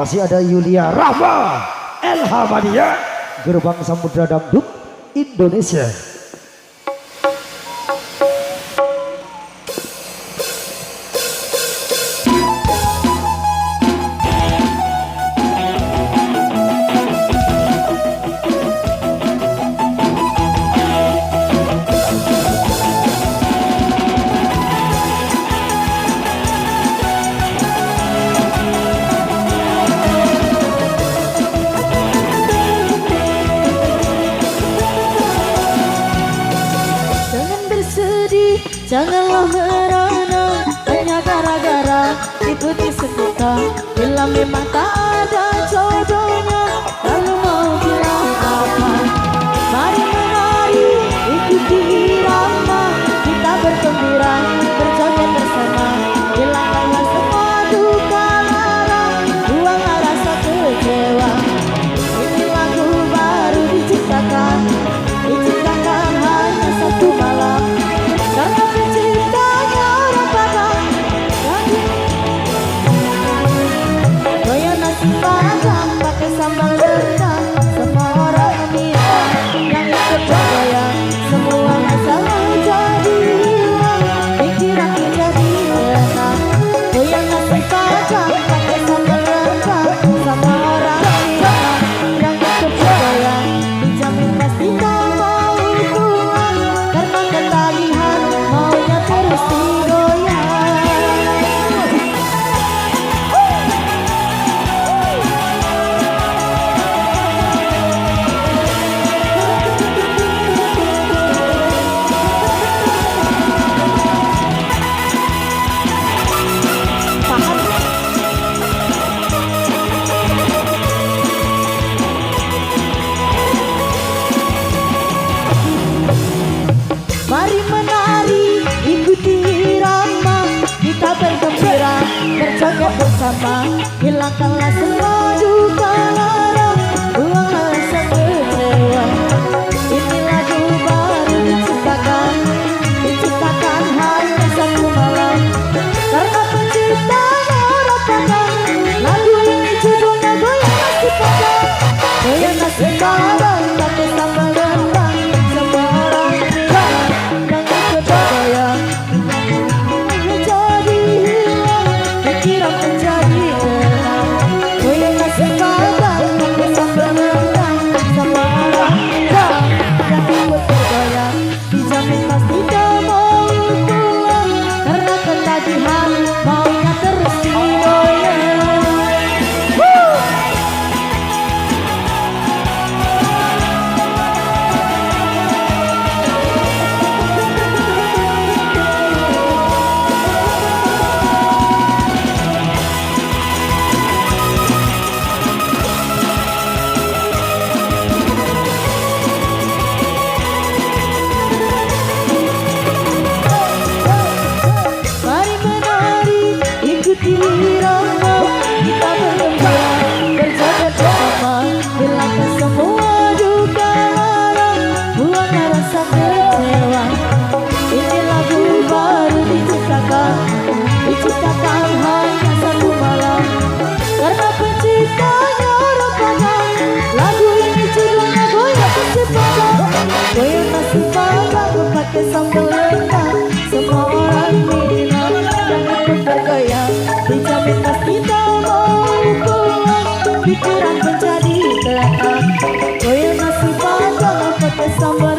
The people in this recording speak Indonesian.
masih ada Yulia Rahma Elhamania, Gerbang Samudra Dangdut Indonesia. Janganlah merana hanya gara-gara ikuti sejuta. Bila memang tak ada jodohnya, lalu mau bilang apa? Mari menari, ikuti irama, kita bergembira, berjoget bersama. Hilangkanlah semua duka lara, buanglah rasa kecewa. Ini lagu baru diciptakan hanya satu malam. Karena penciptanya orang Padang, goyang nasi padang pakai sambal rendang. Semua orang minta yang ikut bergoyang, semua masalah jadi hilang, pikiran jadi tenang. Goyang nasi padang pakai sambal rendang. Semua orang minta yang ikut bergoyang, dijamin pasti tak mau pulang karena ketagihan. Maunya terus digoyang. Mari menari, ikuti irama, kita bergembira, berjoget bersama. Hilangkanlah semua duka lara, buanglah rasa kecewa. Ini lagu baru diciptakan hanya satu malam. Karena penciptanya orang Padang, lagu ini judulnya Goyang Nasi Padang. Goyang nasi padang pakai sambal rendang. Semua orang bilang yang ikut bergoyang, menjadi hilang, pikiran menjadi tenang. Goyang nasi padang pakai sambal rendang. Semua orang bilang yang ikut bergoyang, dijamin pasti tak mau pulang karena ketagihan, maunya terus digoyang. Mari menari, ikuti irama, kita bergembira, berjoget bersama. Hilangkan semua duka lara, buanglah rasa kecewa. Ini lagu baru diciptakan hanya satu malam. Karena penciptanya orang Padang, lagu ini judulnya Goyang Nasi Padang. Goyang nasi padang pakai sambal rendang. Semua orang bilang yang ikut bergoyang, dijamin pasti tak mau pulang, pikiran menjadi tenang. Goyang nasi padang pakai sambal